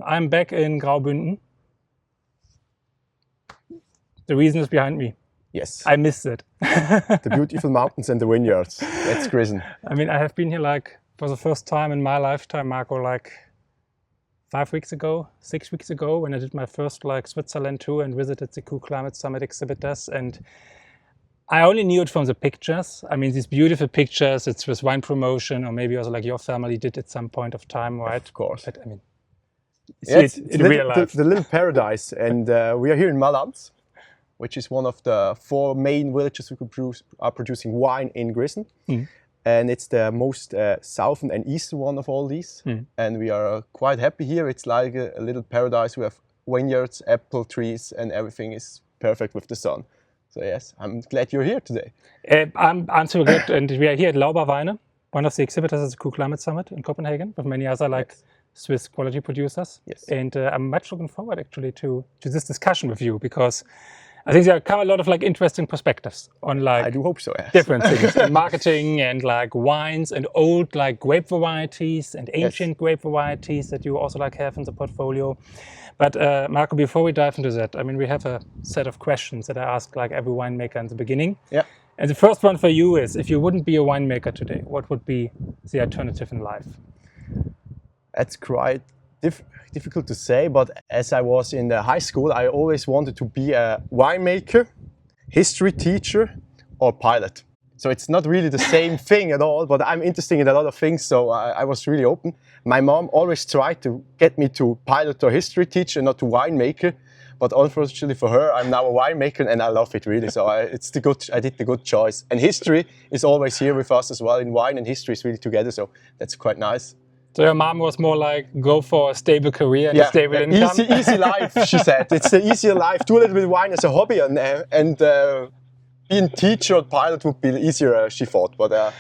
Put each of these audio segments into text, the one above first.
I'm back in Graubünden. The reason is behind me. Yes. I missed it. The beautiful mountains and the vineyards. That's Grisen. I mean, I have been here like for the first time in my lifetime, Marco, like 5 weeks ago, 6 weeks ago, when I did my first like Switzerland tour and visited the Cool Climate Summit exhibitors. And I only knew it from the pictures. I mean, these beautiful pictures, it's with wine promotion, or maybe also like your family did at some point of time, right? Of course. But I mean, it's in real life. The little paradise. And we are here in Malans, which is one of the 4 main villages who are producing wine in Grisen. Mm. And it's the most southern and eastern one of all these. Mm. And we are quite happy here. It's like a little paradise. We have vineyards, apple trees, and everything is perfect with the sun. So yes, I'm glad you're here today. I'm super glad, and we are here at Lauber Weine, one of the exhibitors at the Cool Climate Summit in Copenhagen, with many other like Swiss quality producers. Yes. And I'm much looking forward actually to this discussion with you, because I think there come a lot of like interesting perspectives on like I do hope so, yes. different things in marketing and like wines and old like grape varieties and ancient grape varieties that you also like have in the portfolio. But Marco, before we dive into that, I mean, we have a set of questions that I ask like every winemaker in the beginning. Yeah. And the first one for you is, if you wouldn't be a winemaker today, what would be the alternative in life? That's quite difficult to say, but as I was in the high school, I always wanted to be a winemaker, history teacher, or pilot. So it's not really the same thing at all, but I'm interested in a lot of things, so I was really open. My mom always tried to get me to pilot or history teacher, not to winemaker. But unfortunately for her, I'm now a winemaker and I love it really. So I did the good choice. And history is always here with us as well. In wine and history is really together, so that's quite nice. So your mom was more like, go for a stable career and a stable income? Easy life, she said. It's the easier life. Do a little bit of wine as a hobby, and being teacher or pilot would be easier, she thought. But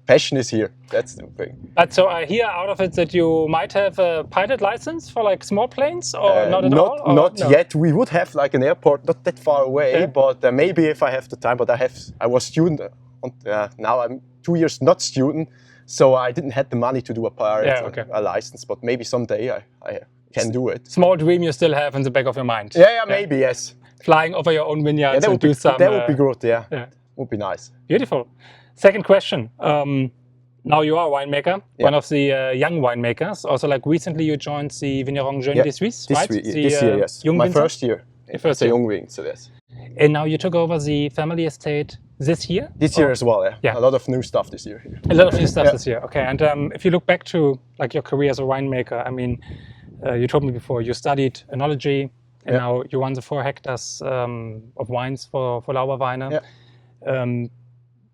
passion is here. That's the thing. But so I hear out of it that you might have a pilot license for like small planes, or not at all? Or not yet. We would have like an airport not that far away, but maybe if I have the time. But I was student. Now I'm 2 years not student, so I didn't have the money to do a license. But maybe someday I can do it. Small dream you still have in the back of your mind. Yeah, maybe, yes. Flying over your own vineyards and do some... That would be good, yeah. Would be nice. Beautiful. Second question. Now you are a winemaker, one of the young winemakers. Also, like recently you joined the Vigneron Jeune des Suisses, right? This year, yes. My first year. First year. Young wing, so yes. And now you took over the family estate this year? This year as well, yeah. A lot of new stuff this year. A lot of new stuff this year, okay. And if you look back to like your career as a winemaker, I mean, you told me before you studied enology, and now you run the 4 hectares of wines for Lauber Weine.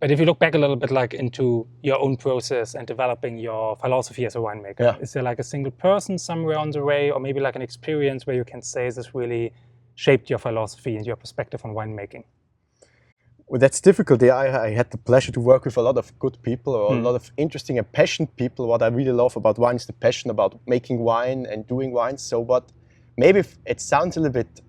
But if you look back a little bit like into your own process and developing your philosophy as a winemaker, is there like a single person somewhere on the way, or maybe like an experience where you can say this really shaped your philosophy and your perspective on winemaking? Well, that's difficult. I had the pleasure to work with a lot of good people, or a lot of interesting and passionate people. What I really love about wine is the passion about making wine and doing wine. So, but maybe it sounds a little bit,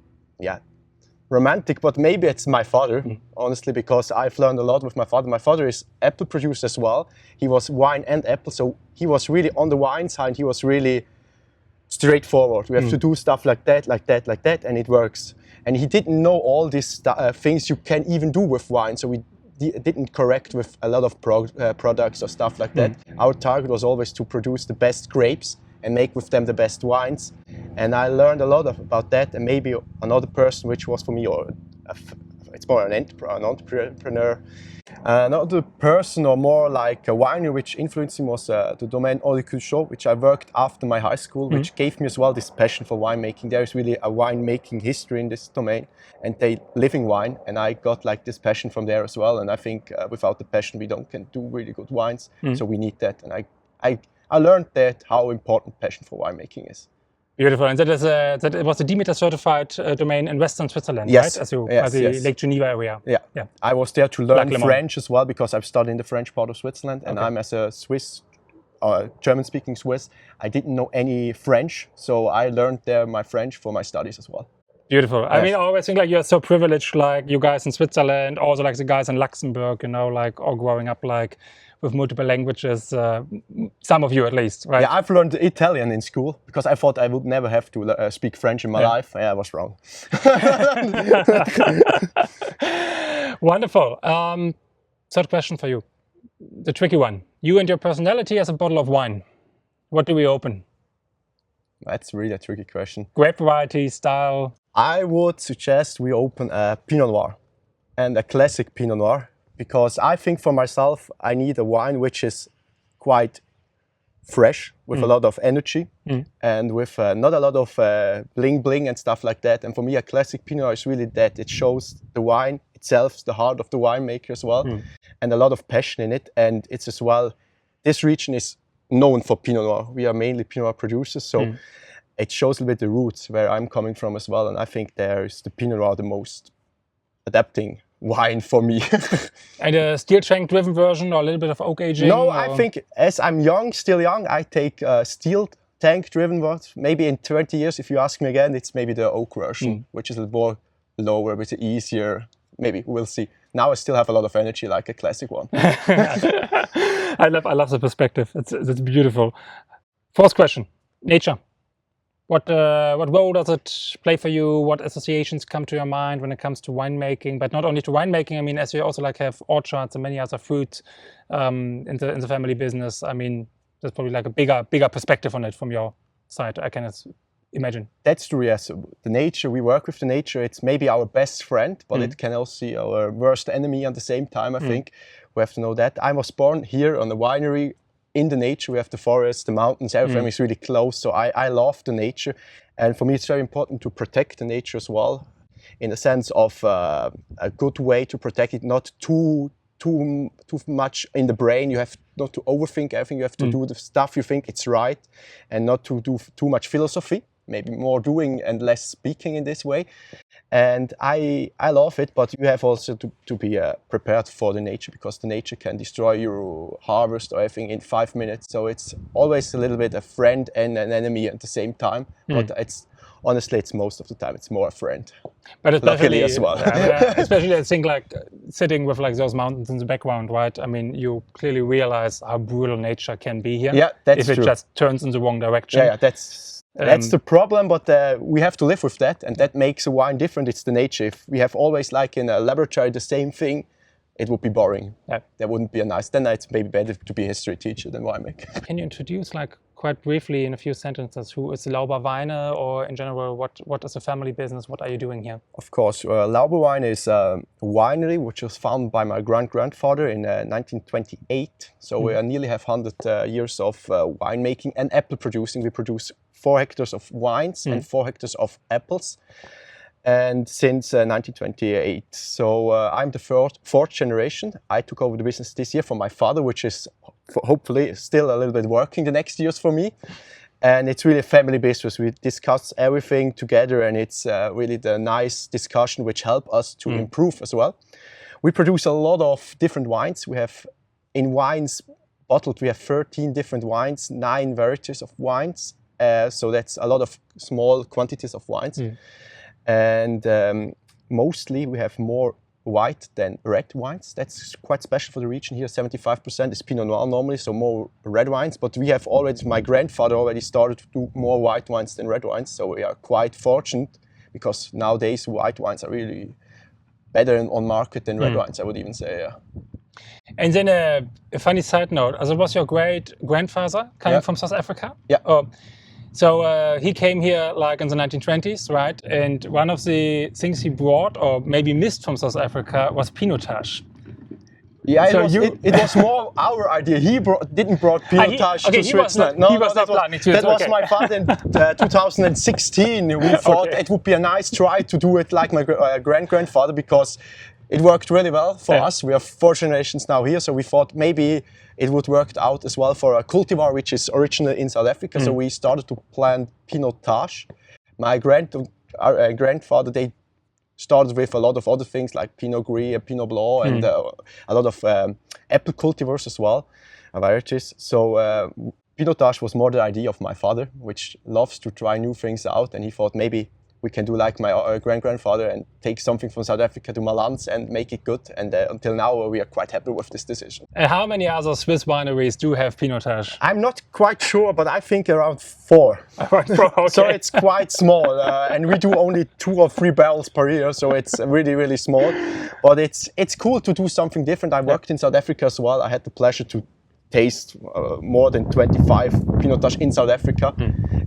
romantic, but maybe it's my father, honestly, because I've learned a lot with my father. My father is apple producer as well. He was wine and apple, so he was really on the wine side. He was really straightforward. We have to do stuff like that, like that, like that, and it works. And he didn't know all these things you can even do with wine, so we didn't correct with a lot of products or stuff like that. Our target was always to produce the best grapes and make with them the best wines. And I learned a lot about that. And maybe another person, which was for me, it's more an entrepreneur. Another person, or more like a winery, which influenced me was the Domaine Cruchon, which I worked after my high school, which gave me as well this passion for winemaking. There is really a winemaking history in this domain, and they living wine, and I got like this passion from there as well. And I think without the passion, we can do really good wines. So we need that, and I learned that how important passion for winemaking is. Beautiful, and that was a Demeter certified domain in Western Switzerland, yes. right? As the Lake Geneva area. Yeah. I was there to learn French as well, because I've studied in the French part of Switzerland, and I'm as a Swiss, German-speaking Swiss, I didn't know any French, so I learned there my French for my studies as well. Beautiful. I mean, I always think like you're so privileged, like you guys in Switzerland, also like the guys in Luxembourg, you know, like all growing up like with multiple languages, some of you at least, right? Yeah, I've learned Italian in school because I thought I would never have to speak French in my life. Yeah, I was wrong. Wonderful. Third question for you, the tricky one. You and your personality as a bottle of wine. What do we open? That's really a tricky question. Grape variety, style? I would suggest we open a Pinot Noir and a classic Pinot Noir, because I think for myself, I need a wine which is quite fresh, with a lot of energy and with not a lot of bling bling and stuff like that. And for me, a classic Pinot Noir is really that. It shows the wine itself, the heart of the winemaker as well, and a lot of passion in it. And it's as well, this region is known for Pinot Noir. We are mainly Pinot Noir producers, so it shows a little bit the roots where I'm coming from as well. And I think there is the Pinot Noir the most adapting wine for me. And a steel tank driven version or a little bit of oak aging? No, or? I think as I'm still young, I take steel tank driven ones. Maybe in 20 years, if you ask me again, it's maybe the oak version, which is a little more lower, a bit easier. Maybe, we'll see. Now I still have a lot of energy like a classic one. I love the perspective. It's beautiful. Fourth question, nature. What role does it play for you? What associations come to your mind when it comes to winemaking? But not only to winemaking. I mean, as you also like have orchards and many other fruits in the family business. I mean, there's probably like a bigger perspective on it from your side. I can imagine. That's true. Yes, the nature. We work with the nature. It's maybe our best friend, but it can also be our worst enemy at the same time. I think we have to know that. I was born here on the winery. In the nature, we have the forest, the mountains, everything is really close. So I love the nature. And for me, it's very important to protect the nature as well, in the sense of a good way to protect it, not too much in the brain. You have not to overthink everything. You have to do the stuff you think it's right, and not to do too much philosophy. Maybe more doing and less speaking in this way. And I love it, but you have also to be prepared for the nature, because the nature can destroy your harvest or everything in 5 minutes. So it's always a little bit a friend and an enemy at the same time. But honestly, it's most of the time it's more a friend. But especially luckily as well. Especially I think like sitting with like those mountains in the background, right? I mean, you clearly realize how brutal nature can be here. Yeah, that's true. If it just turns in the wrong direction. Yeah, that's the problem, but we have to live with that, and that makes a wine different. It's the nature. If we have always, like in a laboratory, the same thing, it would be boring. Yeah. That wouldn't be a nice. Then it's maybe better to be a history teacher than winemaker. Can you introduce, like, quite briefly in a few sentences, who is Lauber Weine, or in general, what is a family business? What are you doing here? Of course, Lauber Weine is a winery which was founded by my grandfather in 1928. So we nearly have 100 years of winemaking and apple producing. We produce 4 hectares of wines and 4 hectares of apples, and since 1928. So I'm the fourth generation. I took over the business this year from my father, which is hopefully still a little bit working the next years for me. And it's really a family business. We discuss everything together, and it's really the nice discussion which help us to improve as well. We produce a lot of different wines. We have in wines bottled, we have 13 different wines, 9 varieties of wines. So that's a lot of small quantities of wines. And mostly we have more white than red wines. That's quite special for the region here. 75% is Pinot Noir normally, so more red wines. But we have already, my grandfather already started to do more white wines than red wines. So we are quite fortunate, because nowadays white wines are really better on market than red wines, I would even say, yeah. And then a funny side note, as it was your great grandfather coming from South Africa? Yeah. So he came here like in the 1920s, right? And one of the things he brought, or maybe missed from South Africa, was Pinotage. Yeah, so it was more our idea. He didn't brought Pinotage to Switzerland. He was not planning to. That was my father in 2016. We thought it would be a nice try to do it like my grandfather, because it worked really well for us. We have 4 generations now here, so we thought maybe it would work out as well for a cultivar which is original in South Africa. So we started to plant Pinotage. My grandfather, they started with a lot of other things like Pinot Gris, Pinot Blanc, and a lot of apple cultivars as well, varieties. So Pinotage was more the idea of my father, which loves to try new things out, and he thought maybe we can do like my grandfather and take something from South Africa to Malans and make it good. And until now, we are quite happy with this decision. And how many other Swiss wineries do have Pinotage? I'm not quite sure, but I think around 4. Okay. So it's quite small, and we do only 2 or 3 barrels per year, so it's really, really small. But it's cool to do something different. I worked in South Africa as well. I had the pleasure to taste more than 25 Pinotage in South Africa.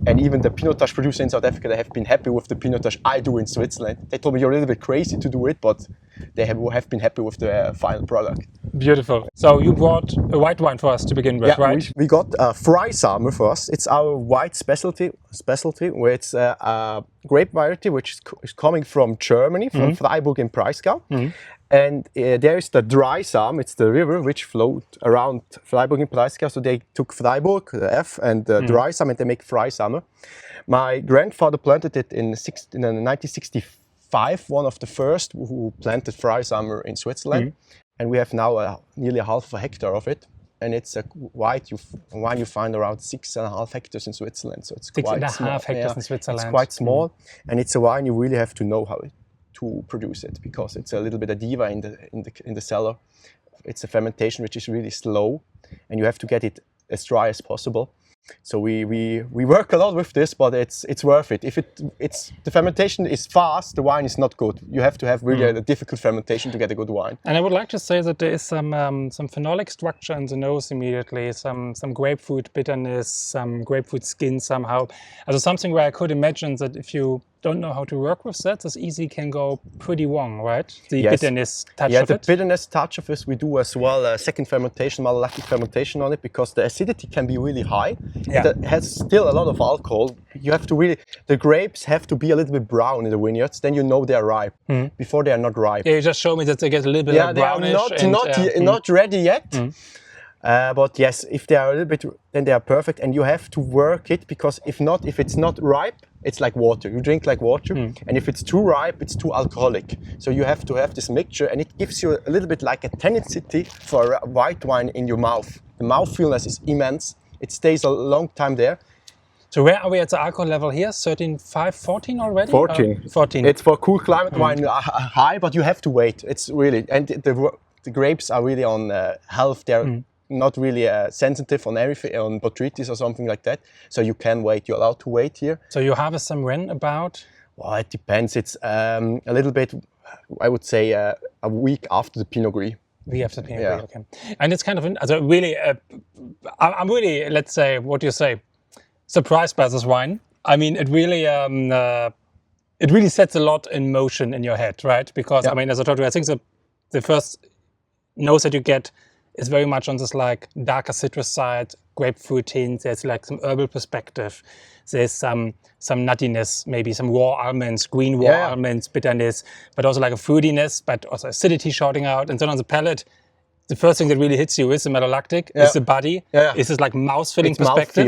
And even the Pinotage producer in South Africa, they have been happy with the Pinotage I do in Switzerland. They told me you're a little bit crazy to do it, but they have been happy with the final product. Beautiful. So you brought a white wine for us to begin with, right? We got Freisamer for us. It's our white specialty, where it's a grape variety which is coming from Germany, from Freiburg in Breisgau. And there is the Freisamer, it's the river which flowed around Freiburg in Breisgau. So they took Freiburg, the F, and the Freisamer, and they make Freisamer. My grandfather planted it in 1965, one of the first who planted Freisamer in Switzerland. And we have now nearly half a hectare of it. And it's a wine you find around 6.5 hectares in Switzerland. So it's quite small. 6.5 hectares in Switzerland. It's quite small. And it's a wine you really have to know how to produce it, because it's a little bit a diva in the cellar. It's a fermentation which is really slow, and you have to get it as dry as possible. So we work a lot with this, but it's worth it. If the fermentation is fast, the wine is not good. You have to have really a difficult fermentation to get a good wine. And I would like to say that there is some phenolic structure in the nose immediately, some grapefruit bitterness, some grapefruit skin somehow. Also something where I could imagine that if you don't know how to work with that, this easily can go pretty wrong, right? The bitterness touch of it. Yeah, the bitterness touch of this, we do as well a second fermentation, malolactic fermentation on it, because the acidity can be really high. Yeah. It has still a lot of alcohol. You have to really, the grapes have to be a little bit brown in the vineyards, then you know they're ripe. Before they are not ripe. Yeah, you just show me that they get a little bit like brownish. They are not ready yet. But yes, if they are a little bit, then they are perfect, and you have to work it, because if it's not ripe, it's like water. You drink like water, and if it's too ripe, it's too alcoholic. So you have to have this mixture, and it gives you a little bit like a tenacity for a white wine in your mouth. The mouthfeelness is immense. It stays a long time there. So where are we at the alcohol level here? 13.5, 14 already? 14. 14. It's for cool climate wine high, but you have to wait. It's really, and the grapes are really on health. They're not really sensitive on everything, on botrytis or something like that. So you can wait. You're allowed to wait here. So you harvest them when about? Well, it depends. It's a little bit, I would say, a week after the Pinot Gris. We have the Pinot Gris, okay. And it's kind of, really, I'm really, let's say, what do you say, surprised by this wine. I mean, it really sets a lot in motion in your head, right? Because, I mean, as I told you, I think the first nose that you get is very much on this like darker citrus side, grapefruit hints. There's like some herbal perspective. There's some nuttiness, maybe some raw almonds, green raw almonds, bitterness, but also like a fruitiness, but also acidity shouting out. And then on the palate, the first thing that really hits you is the malolactic, is the body, is this like mouth-filling perspective.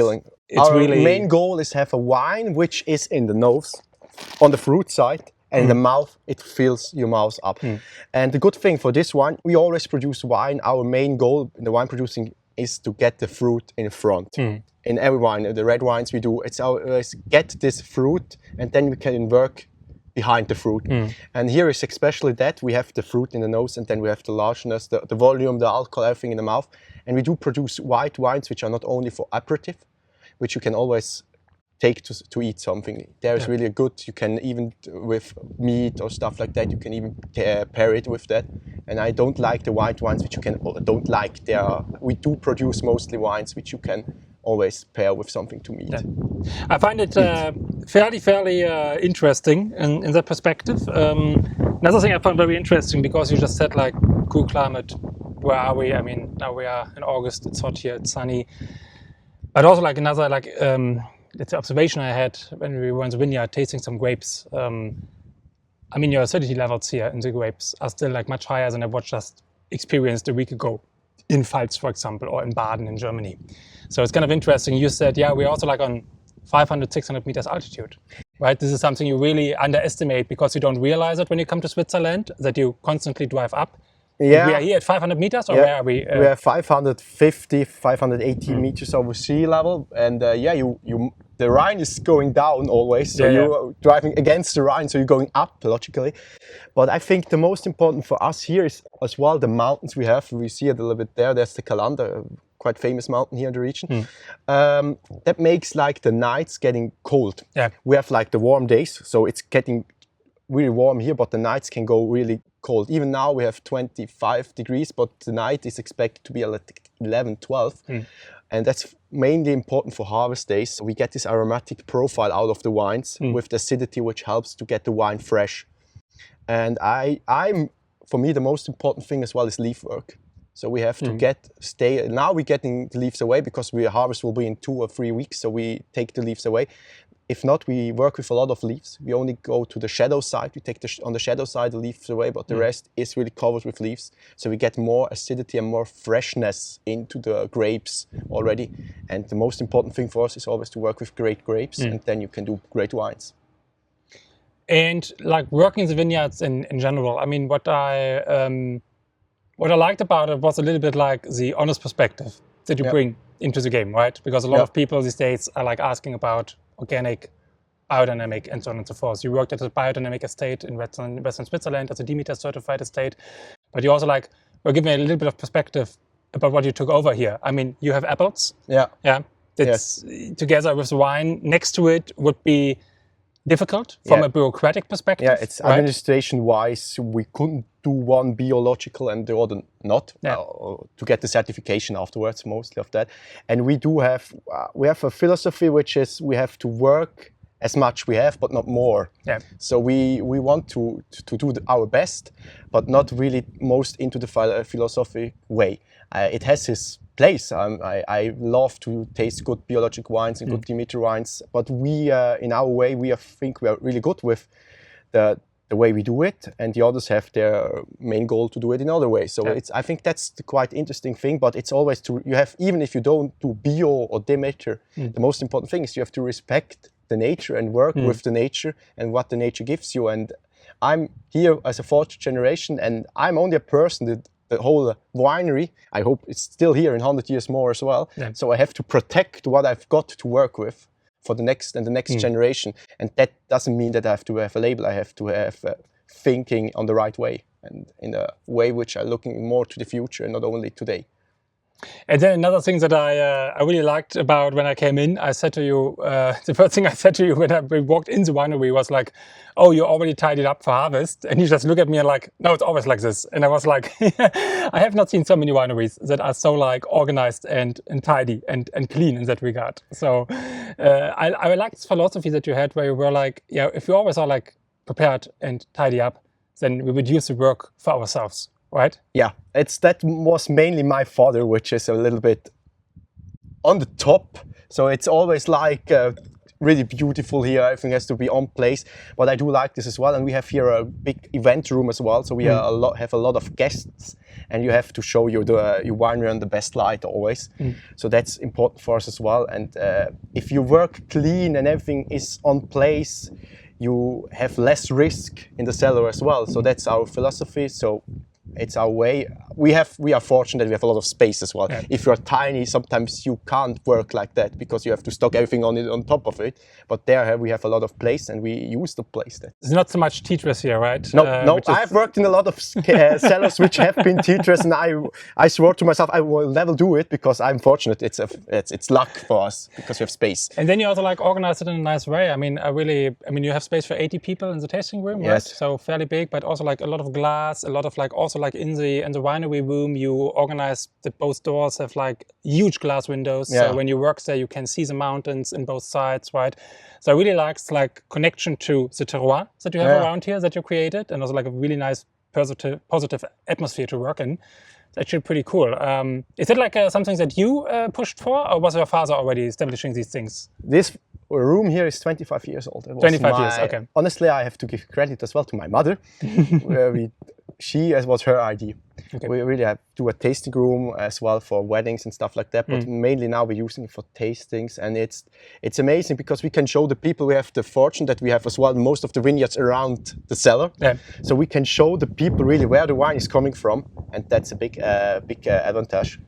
Our main goal is to have a wine which is in the nose, on the fruit side, and in the mouth, it fills your mouth up. And the good thing for this wine, we always produce wine. Our main goal in the wine producing is to get the fruit in front. In every wine, the red wines we do, it's always get this fruit, and then we can work behind the fruit. And here is especially that we have the fruit in the nose, and then we have the largeness, the volume, the alcohol, everything in the mouth. And we do produce white wines, which are not only for aperitif, which you can always take to eat something. There's really a good, you can even with meat or stuff like that, you can even pair it with that. And I don't like the white wines which you can, we do produce mostly wines which you can always pair with something to meat. I find it fairly interesting in that perspective. Another thing I found very interesting, because you just said like cool climate, where are we? I mean, now we are in August, it's hot here, it's sunny. But also like another like, it's the observation I had when we were in the vineyard tasting some grapes. I mean, your acidity levels here in the grapes are still like much higher than I just experienced a week ago in Pfalz, for example, or in Baden in Germany. So it's kind of interesting. You said, we're also like on 500, 600 meters altitude, right? This is something you really underestimate, because you don't realize it when you come to Switzerland, that you constantly drive up. Yeah. We are here at 500 meters, or where are we? We are 550, 580 meters over sea level. And the Rhine is going down always, so you're driving against the Rhine, so you're going up logically. But I think the most important for us here is as well the mountains we have. We see it a little bit there. There's the Calander, quite famous mountain here in the region. That makes like the nights getting cold. Yeah. We have like the warm days, so it's getting really warm here, but the nights can go really cold. Even now we have 25 degrees, but the night is expected to be like 11, 12. And that's mainly important for harvest days. We get this aromatic profile out of the wines with the acidity, which helps to get the wine fresh. And for me, the most important thing as well is leaf work. So we have to now we're getting the leaves away because harvest will be in 2 or 3 weeks. So we take the leaves away. If not, we work with a lot of leaves. We only go to the shadow side. We take on the shadow side the leaves away, but the rest is really covered with leaves. So we get more acidity and more freshness into the grapes already. And the most important thing for us is always to work with great grapes, and then you can do great wines. And like working in the vineyards in general, I mean, what I liked about it was a little bit like the honest perspective that you bring into the game, right? Because a lot of people these days are like asking about organic, biodynamic, and so on and so forth. You worked at a biodynamic estate in Western Switzerland as a Demeter certified estate, but you also like were giving a little bit of perspective about what you took over here. I mean, you have apples. That's together with the wine next to it would be difficult from a bureaucratic perspective. Yeah, it's administration-wise, we couldn't do one biological and the other not to get the certification afterwards, mostly of that. And we have a philosophy which is we have to work as much we have, but not more. Yeah. So we want to do our best, but not really most into the philosophy way. It has its place. I love to taste good biologic wines and good Demeter wines, but we, in our way, think we are really good with the way we do it, and the others have their main goal to do it in other ways. So I think that's the quite interesting thing. But it's always even if you don't do bio or Demeter, the most important thing is you have to respect the nature and work with the nature and what the nature gives you. And I'm here as a fourth generation, and I'm only a person that the whole winery, I hope it's still here in 100 years more as well. Yeah. So I have to protect what I've got to work with for the next generation. And that doesn't mean that I have to have a label. I have to have thinking on the right way and in a way which are looking more to the future and not only today. And then another thing that I really liked about when I came in, I said to you, the first thing I said to you when we walked in the winery was like, oh, you already tied it up for harvest. And you just look at me and like, no, it's always like this. And I was like, I have not seen so many wineries that are so like organized and tidy and clean in that regard. So I like this philosophy that you had where you were like, yeah, if we always are like prepared and tidy up, then we would use the work for ourselves. Right? Yeah, that was mainly my father, which is a little bit on the top. So it's always like really beautiful here. Everything has to be on place. But I do like this as well. And we have here a big event room as well. So we have a lot of guests, and you have to show your winery on the best light always. So that's important for us as well. And if you work clean and everything is on place, you have less risk in the cellar as well. So that's our philosophy. So it's our way. We are fortunate that we have a lot of space as well. Yeah. If you're tiny, sometimes you can't work like that because you have to stock everything on top of it. But there we have a lot of place, and we use the place. There's not so much teachers here, right? No. I've worked in a lot of cellars which have been teachers, and I swore to myself I will never do it because I'm fortunate. It's luck for us because we have space. And then you also like organize it in a nice way. I mean, you have space for 80 people in the tasting room, right? Yes. So fairly big, but also like a lot of glass, a lot of like also like in the winery room, you organize that both doors have like huge glass windows. Yeah. So when you work there, you can see the mountains in both sides, right? So I really like connection to the terroir that you have around here that you created, and also like a really nice positive atmosphere to work in. It's actually pretty cool. Is it like something that you pushed for, or was your father already establishing these things? This room here is 25 years old. 25 years, okay. Honestly, I have to give credit as well to my mother. She was her idea. Okay. We really do a tasting room as well for weddings and stuff like that, but mainly now we're using it for tastings, and it's amazing because we can show the people. We have the fortune that we have as well most of the vineyards around the cellar, so we can show the people really where the wine is coming from, and that's a big advantage.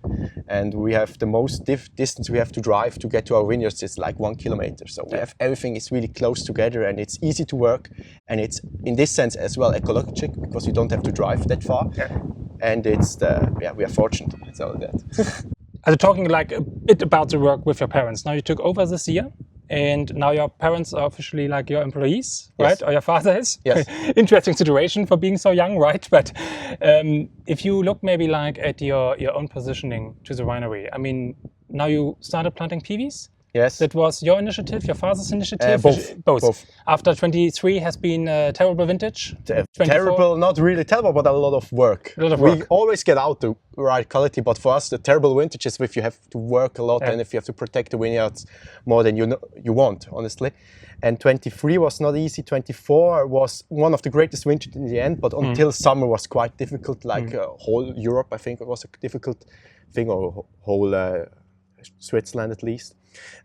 And we have the most distance we have to drive to get to our vineyards is like 1 kilometer, so we have everything is really close together, and it's easy to work, and it's in this sense as well ecological because you don't have to drive that far. And it's we are fortunate. So that. Are you talking like a bit about the work with your parents? Now you took over this year, and now your parents are officially like your employees, right? Or your father is. Yes. Interesting situation for being so young, right? But if you look maybe like at your own positioning to the winery, I mean, now you started planting PIWIs. Yes. That was your initiative, your father's initiative? Both. After 23 has been a terrible vintage? Terrible, not really terrible, but a lot of work. We always get out the right quality, but for us the terrible vintage is if you have to work a lot and if you have to protect the vineyards more than you want, honestly. And 23 was not easy. 24 was one of the greatest vintages in the end, but until summer was quite difficult, like whole Europe, I think it was a difficult thing, or whole Switzerland at least.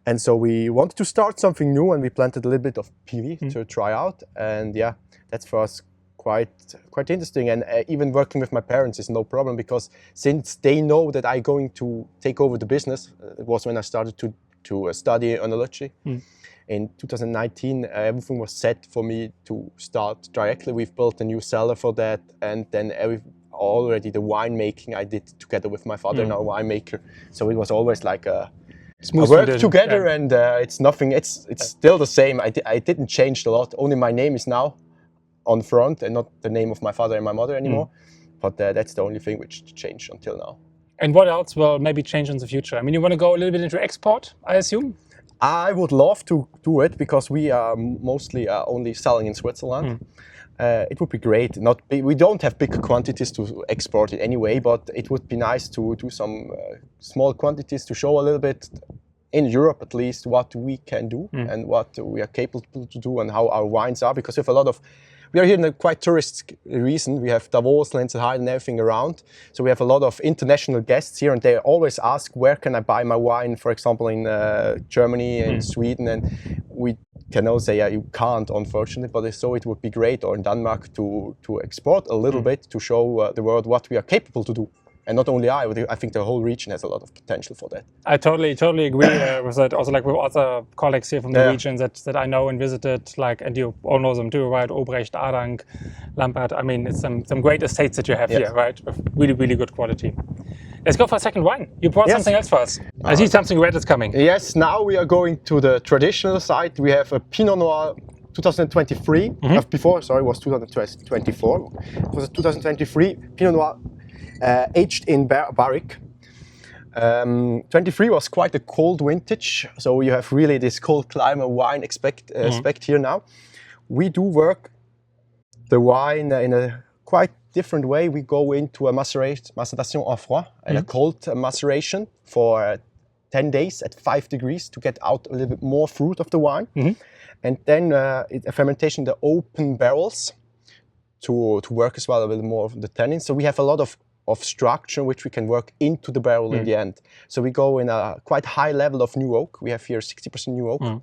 And so we wanted to start something new, and we planted a little bit of PIWI to try out. And yeah, that's for us quite interesting. And even working with my parents is no problem, because since they know that I'm going to take over the business, it was when I started to study oenology. In 2019, everything was set for me to start directly. We've built a new cellar for that, and then already the winemaking I did together with my father, now winemaker. So it was always like a work together, and it's nothing. It's still the same. I didn't change a lot. Only my name is now on front, and not the name of my father and my mother anymore. But that's the only thing which changed until now. And what else will maybe change in the future? I mean, you want to go a little bit into export, I assume? I would love to do it, because we are mostly only selling in Switzerland. It would be great. We don't have big quantities to export in any way, but it would be nice to do some small quantities to show a little bit, in Europe at least, what we can do and what we are capable to do and how our wines are. Because we are here in a quite tourist region. We have Davos, Lenzerheide and everything around. So we have a lot of international guests here, and they always ask, where can I buy my wine, for example, in Germany and Sweden. And we can all say, you can't, unfortunately, but so it would be great, or in Denmark, to export a little bit, to show the world what we are capable to do. And not only I think the whole region has a lot of potential for that. I totally agree with that. Also, like with other colleagues here from the region that I know and visited, like, and you all know them too, right? Obrecht, Adank, Lampert. I mean, it's some great estates that you have here, right? With really, really good quality. Let's go for a second wine. You brought something else for us. I see something red is coming. Yes, now we are going to the traditional side. We have a Pinot Noir 2023. Before, sorry, it was 2024. It was a 2023 Pinot Noir. Aged in Barrique. 23 was quite a cold vintage, so you have really this cold climate wine expect here now. We do work the wine in a quite different way. We go into a macération en froid, and a cold maceration for 10 days at 5 degrees to get out a little bit more fruit of the wine. And then a fermentation in the open barrels to work as well a little more of the tannins. So we have a lot of structure which we can work into the barrel in the end. So we go in a quite high level of new oak. We have here 60% new oak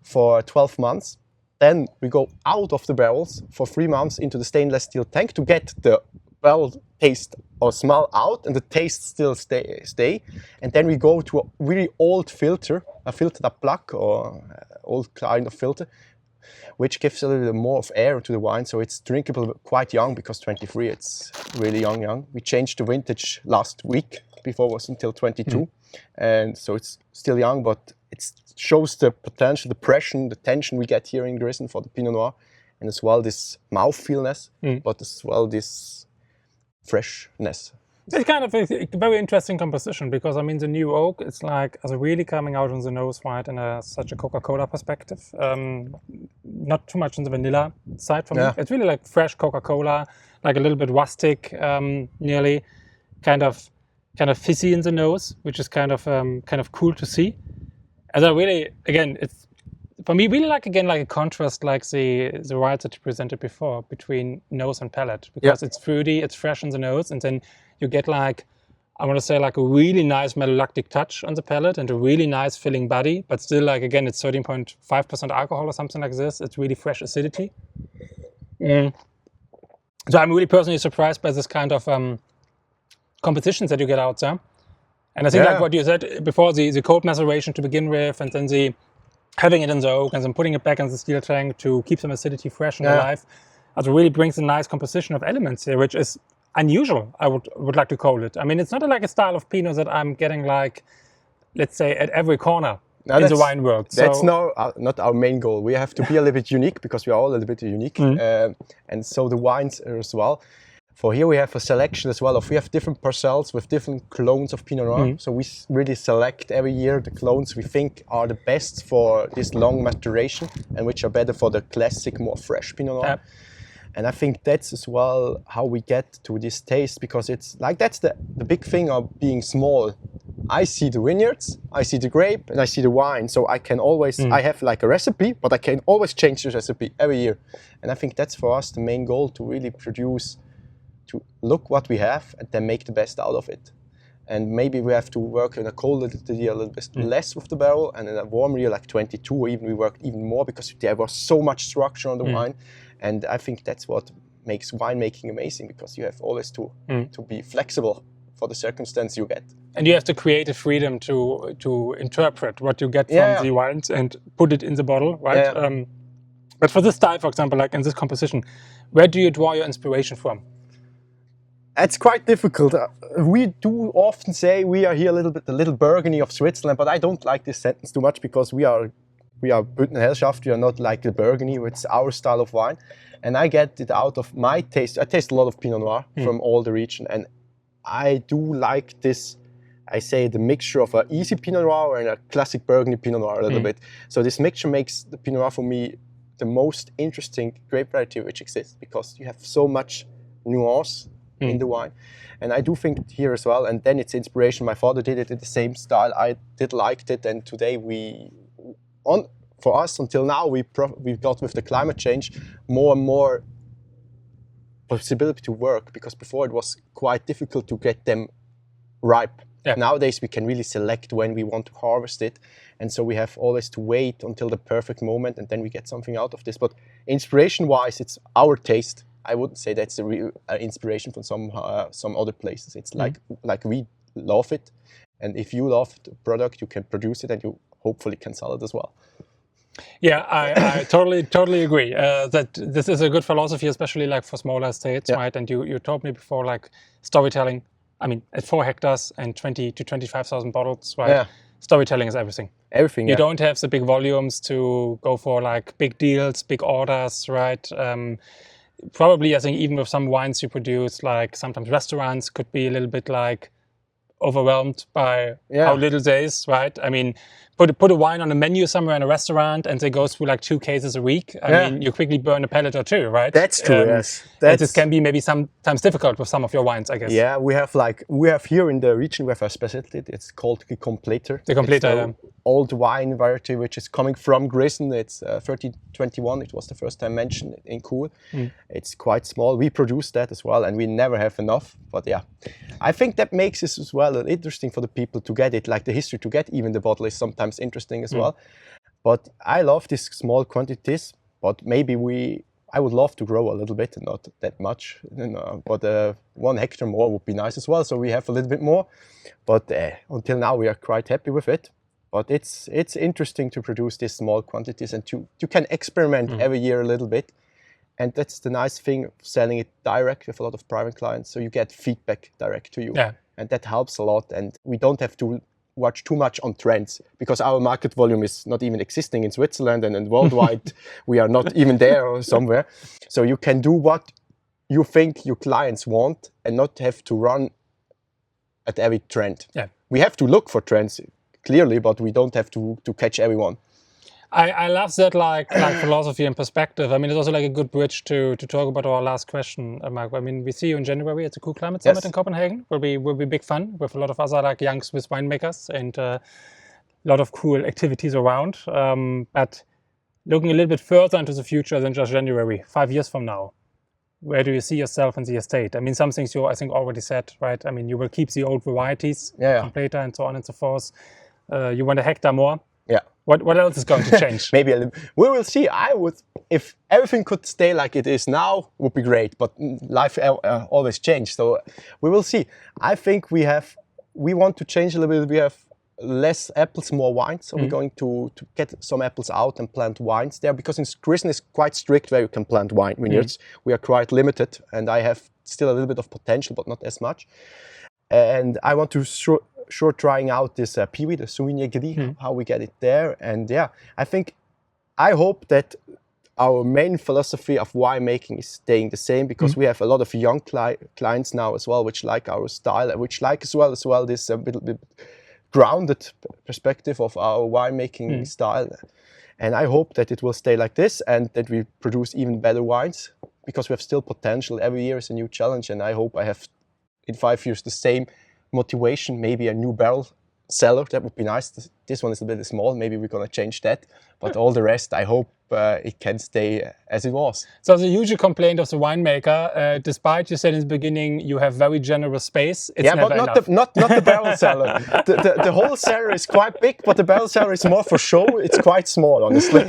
for 12 months. Then we go out of the barrels for 3 months into the stainless steel tank to get the barrel taste or smell out, and the taste still stay. And then we go to a really old filter, a filter à plaque, or old kind of filter, which gives a little bit more of air to the wine, so it's drinkable quite young, because 23, it's really young. We changed the vintage last week, before it was until 22, and so it's still young, but it shows the potential, the pressure, the tension we get here in Grisen for the Pinot Noir, and as well this mouthfeelness, but as well this freshness. It's kind of a very interesting composition, because I mean the new oak, it's like really coming out on the nose, right, in such a Coca-Cola perspective. Not too much on the vanilla side for me. It's really like fresh Coca-Cola, like a little bit rustic, nearly kind of fizzy in the nose, which is kind of cool to see. And I really, again, it's for me, really like again like a contrast, like the wines that you presented before between nose and palate, because it's fruity, it's fresh on the nose, and then you get like, I want to say like a really nice malolactic touch on the palate and a really nice filling body, but still like again it's 13.5% alcohol or something like this. It's really fresh acidity. So I'm really personally surprised by this kind of compositions that you get out there. And I think like what you said before, the cold maceration to begin with, and then the having it in the oak and then putting it back in the steel tank to keep some acidity fresh and alive. It really brings a nice composition of elements here, which is unusual, I would like to call it. I mean, it's not like a style of Pinot that I'm getting like, let's say, at every corner in the wine world. That's not our main goal. We have to be a little bit unique because we are all a little bit unique. And so the wines as well. For here we have a selection as well we have different parcels with different clones of Pinot Noir. So we really select every year the clones we think are the best for this long maturation and which are better for the classic, more fresh Pinot Noir. And I think that's as well how we get to this taste, because it's like that's the big thing of being small. I see the vineyards, I see the grape, and I see the wine. So I can always, I have like a recipe, but I can always change the recipe every year. And I think that's for us the main goal, to really produce, to look what we have and then make the best out of it. And maybe we have to work in a colder year a little bit less with the barrel, and in a warmer year like 22, or even we worked even more because there was so much structure on the wine. And I think that's what makes winemaking amazing, because you have always to be flexible for the circumstance you get. And you have the creative freedom to interpret what you get from the wines and put it in the bottle, right? But for this style, for example, like in this composition, where do you draw your inspiration from? It's quite difficult. We do often say we are here a little bit the little Burgundy of Switzerland, but I don't like this sentence too much, because we are Bündnerherrschaft, we are not like the Burgundy, it's our style of wine. And I get it out of my taste. I taste a lot of Pinot Noir from all the region, and I do like this, I say, the mixture of an easy Pinot Noir and a classic Burgundy Pinot Noir a little bit. So this mixture makes the Pinot Noir for me the most interesting grape variety which exists, because you have so much nuance in the wine. And I do think here as well, and then it's inspiration. My father did it in the same style. I liked it, and today for us until now we've got with the climate change more and more possibility to work, because before it was quite difficult to get them ripe. Nowadays we can really select when we want to harvest it, and so we have always to wait until the perfect moment, and then we get something out of this. But inspiration wise, it's our taste. I wouldn't say that's a real inspiration from some other places. It's like we love it, and if you love the product, you can produce it, and you hopefully can sell it as well. Yeah, I totally agree that this is a good philosophy, especially like for smaller estates, right? And you told me before, like storytelling. I mean, at 4 hectares and 20 to 25,000 bottles, right? Storytelling is everything. Everything. You don't have the big volumes to go for like big deals, big orders, right? Probably, I think even with some wines you produce, like sometimes restaurants could be a little bit like overwhelmed by how little there is, right? I mean, put a wine on a menu somewhere in a restaurant and they go through like 2 cases a week. I mean, you quickly burn a pallet or 2, right? That's true, yes. This can be maybe sometimes difficult with some of your wines, I guess. Yeah, we have here in the region, we have a specialty, it's called the Completer. The Completer, old wine variety, which is coming from Grisen. It's 1321, it was the first time mentioned in Kuhl. It's quite small. We produce that as well, and we never have enough, but yeah. I think that makes this as well interesting for the people to get it, like the history to get even the bottle is sometimes interesting as well. But I love these small quantities, but maybe I would love to grow a little bit, not that much, but 1 hectare more would be nice as well, so we have a little bit more. But until now we are quite happy with it. But it's interesting to produce these small quantities, and you can experiment every year a little bit. And that's the nice thing of selling it direct with a lot of private clients, so you get feedback direct to you. And that helps a lot, and we don't have to watch too much on trends, because our market volume is not even existing in Switzerland, and worldwide we are not even there or somewhere. So you can do what you think your clients want and not have to run at every trend. We have to look for trends, clearly, but we don't have to catch everyone. I love that like philosophy and perspective. I mean, it's also like a good bridge to talk about our last question, Mark. I mean, we see you in January at the Cool Climate Summit in Copenhagen. Will be big fun with a lot of other like young Swiss winemakers and a lot of cool activities around. But looking a little bit further into the future than just January, 5 years from now, where do you see yourself in the estate? I mean, some things you, I think, already said, right? I mean, you will keep the old varieties, Completa and so on and so forth. You want a hectare more. Yeah. What else is going to change? Maybe a little. We will see. If everything could stay like it is now, would be great. But life always changes, so we will see. I think we want to change a little bit. We have less apples, more wines. So we're going to get some apples out and plant wines there, because in Grisden is quite strict where you can plant wine vineyards. We are quite limited, and I have still a little bit of potential, but not as much. And I want to sure trying out this PIWI, the Sauvignon Gris, how we get it there. And yeah, I hope that our main philosophy of winemaking is staying the same, because we have a lot of young clients now as well, which like our style, which like as well this a bit grounded perspective of our winemaking style. And I hope that it will stay like this, and that we produce even better wines, because we have still potential. Every year is a new challenge, and I hope I have in 5 years the same motivation, maybe a new barrel cellar. That would be nice. This one is a bit small, maybe we're gonna change that, but all the rest I hope it can stay as it was. So the usual complaint of the winemaker, despite you said in the beginning you have very generous space, it's never enough. Not the barrel cellar. The whole cellar is quite big, but the barrel cellar is more for show. It's quite small, honestly.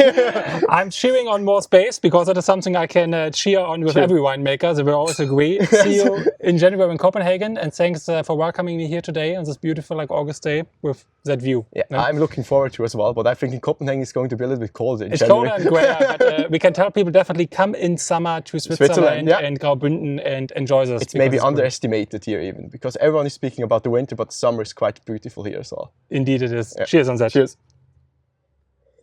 I'm cheering on more space, because that is something I can cheer on with every winemaker. So we always agree. See you in January in Copenhagen, and thanks for welcoming me here today on this beautiful August day with that view. Yeah, I'm looking forward to as well, but I think in Copenhagen it's going to be a little bit colder in January. Colder and grayer, but we can tell people definitely come in summer to Switzerland and Graubünden and enjoy this. It's maybe underestimated here even, because everyone is speaking about the winter, but summer is quite beautiful here as well. Indeed it is. Yeah. Cheers on that. Cheers.